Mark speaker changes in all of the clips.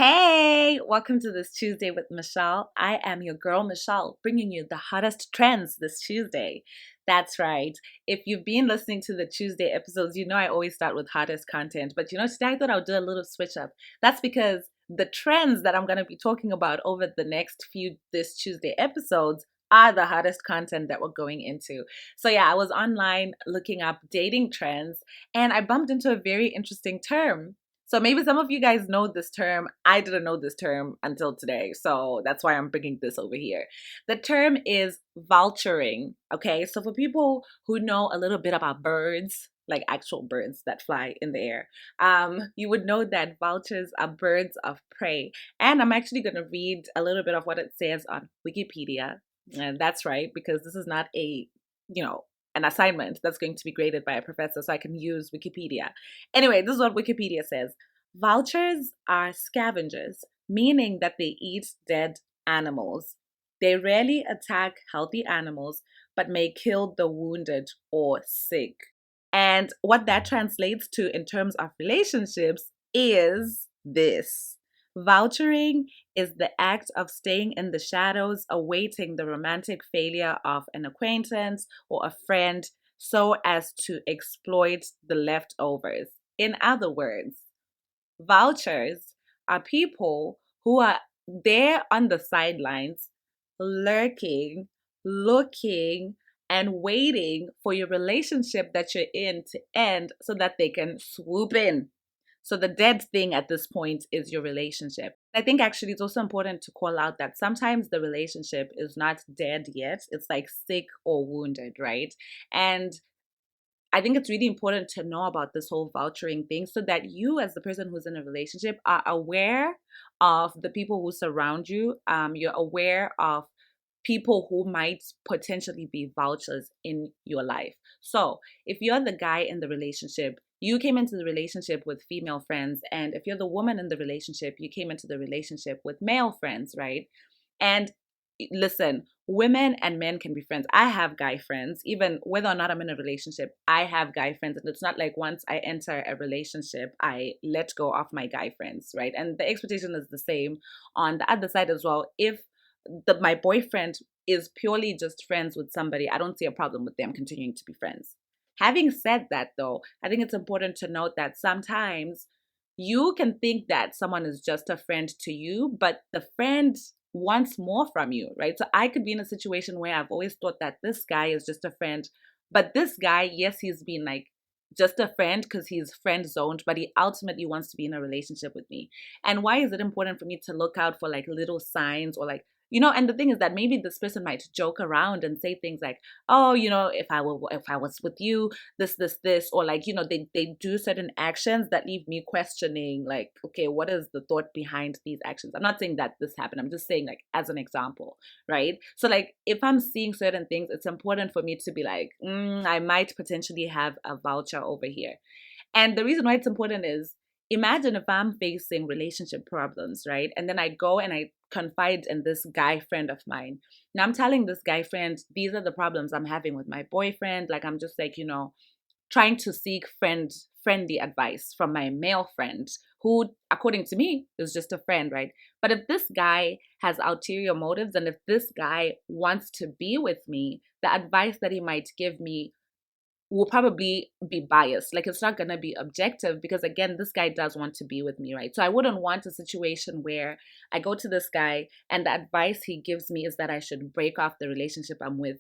Speaker 1: Hey, welcome to this Tuesday with Michelle. I am your girl, Michelle, bringing you the hottest trends this Tuesday. That's right. If you've been listening to the Tuesday episodes, you know I always start with hottest content. But today I thought I'll do a little switch up. That's because the trends that I'm going to be talking about over the next few this Tuesday episodes are the hottest content that we're going into. So yeah, I was online looking up dating trends and I bumped into a very interesting term. So maybe some of you guys know this term. I didn't know this term until today. So that's why I'm bringing this over here. The term is vulturing. Okay. So for people who know a little bit about birds, like actual birds that fly in the air, you would know that vultures are birds of prey. And I'm actually going to read a little bit of what it says on Wikipedia. And that's right, because this is not an assignment that's going to be graded by a professor, so I can use Wikipedia. Anyway, this is what Wikipedia says. Vultures are scavengers, meaning that they eat dead animals. They rarely attack healthy animals, but may kill the wounded or sick. And what that translates to in terms of relationships is this. Vulturing is the act of staying in the shadows, awaiting the romantic failure of an acquaintance or a friend so as to exploit the leftovers. In other words, vultures are people who are there on the sidelines, lurking, looking, and waiting for your relationship that you're in to end so that they can swoop in. So the dead thing at this point is your relationship. I think actually it's also important to call out that sometimes the relationship is not dead yet. It's like sick or wounded, right? And I think it's really important to know about this whole vulturing thing so that you, as the person who's in a relationship, are aware of the people who surround you. You're aware of people who might potentially be vultures in your life. So if you're the guy in the relationship, you came into the relationship with female friends. And if you're the woman in the relationship, you came into the relationship with male friends, right? And listen, women and men can be friends. I have guy friends, even whether or not I'm in a relationship, I have guy friends. And it's not like once I enter a relationship, I let go of my guy friends, right? And the expectation is the same on the other side as well. If my boyfriend is purely just friends with somebody, I don't see a problem with them continuing to be friends. Having said that, though, I think it's important to note that sometimes you can think that someone is just a friend to you, but the friend wants more from you, right? So I could be in a situation where I've always thought that this guy is just a friend, but this guy, yes, he's been like just a friend because he's friend zoned, but he ultimately wants to be in a relationship with me. And why is it important for me to look out for like little signs or like, and the thing is that maybe this person might joke around and say things like, oh, if I was with you, this, or like, they do certain actions that leave me questioning, like, okay, what is the thought behind these actions? I'm not saying that this happened. I'm just saying like as an example, right? So like if I'm seeing certain things, it's important for me to be like, I might potentially have a vulture over here. And the reason why it's important is imagine if I'm facing relationship problems, right? And then I go and I confide in this guy friend of mine. Now I'm telling this guy friend, these are the problems I'm having with my boyfriend. Like I'm just like, trying to seek friendly advice from my male friend who, according to me, is just a friend, right? But if this guy has ulterior motives and if this guy wants to be with me, the advice that he might give me will probably be biased. Like it's not going to be objective because again, this guy does want to be with me, right? So I wouldn't want a situation where I go to this guy and the advice he gives me is that I should break off the relationship I'm with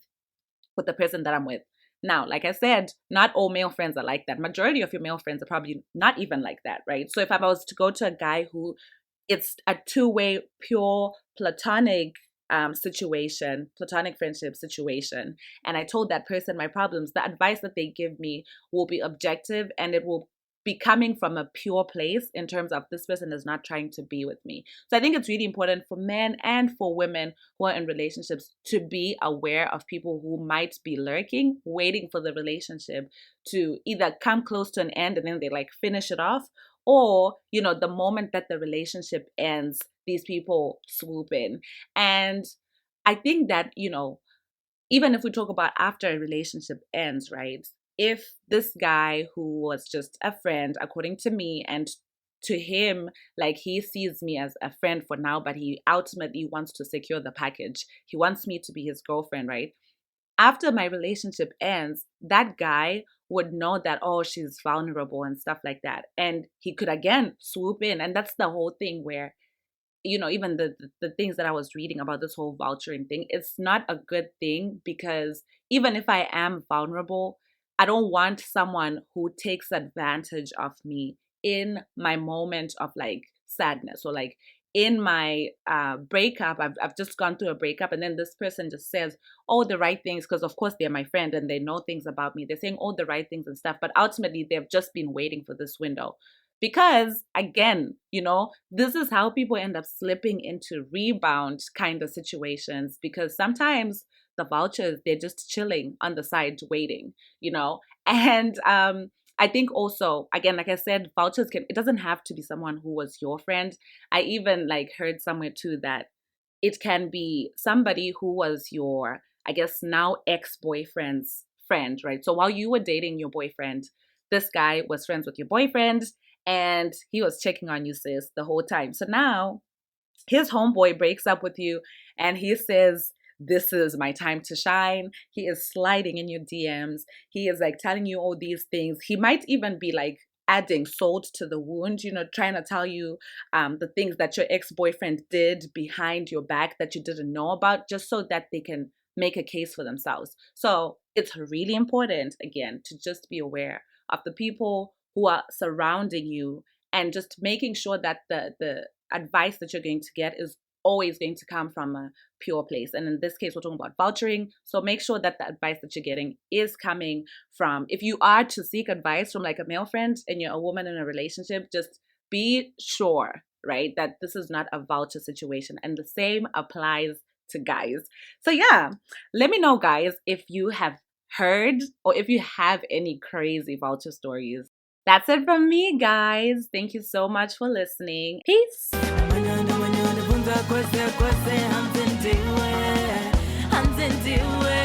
Speaker 1: the person that I'm with. Now, like I said, not all male friends are like that. Majority of your male friends are probably not even like that, right? So if I was to go to a guy who it's a two-way, pure, platonic situation, platonic friendship situation, and I told that person my problems, the advice that they give me will be objective and it will be coming from a pure place in terms of this person is not trying to be with me. So I think it's really important for men and for women who are in relationships to be aware of people who might be lurking, waiting for the relationship to either come close to an end and then they like finish it off, or the moment that the relationship ends, these people swoop in. And I think that even if we talk about after a relationship ends, right? If this guy who was just a friend, according to me, and to him, like, he sees me as a friend for now, but he ultimately wants to secure the package. He wants me to be his girlfriend, right? After my relationship ends, that guy would know that, oh, she's vulnerable and stuff like that. And he could again swoop in. And that's the whole thing where, even the things that I was reading about this whole vulturing thing, it's not a good thing, because even if I am vulnerable, I don't want someone who takes advantage of me in my moment of like sadness, or like in my breakup. I've just gone through a breakup, and then this person just says all the right things, because of course they're my friend and they know things about me. They're saying all the right things and stuff, but ultimately they've just been waiting for this window. Because again, this is how people end up slipping into rebound kind of situations, because sometimes the vultures, they're just chilling on the side waiting, and I think also, again, like I said, vultures it doesn't have to be someone who was your friend. I even like heard somewhere too that it can be somebody who was your, I guess now ex-boyfriend's friend, right? So while you were dating your boyfriend, this guy was friends with your boyfriend, and he was checking on you, sis, the whole time. So now his homeboy breaks up with you, and he says, this is my time to shine. He is sliding in your DMs. He is like telling you all these things. He might even be like adding salt to the wound, trying to tell you the things that your ex-boyfriend did behind your back that you didn't know about, just so that they can make a case for themselves. So it's really important, again, to just be aware of the people who are surrounding you, and just making sure that the advice that you're going to get is always going to come from a pure place. And in this case, we're talking about vulturing. So make sure that the advice that you're getting is coming from, if you are to seek advice from like a male friend and you're a woman in a relationship, just be sure, right, that this is not a vulture situation. And the same applies to guys. So yeah, let me know, guys, if you have heard or if you have any crazy vulture stories. That's it from me, guys. Thank you so much for listening. Peace. Ndiwe.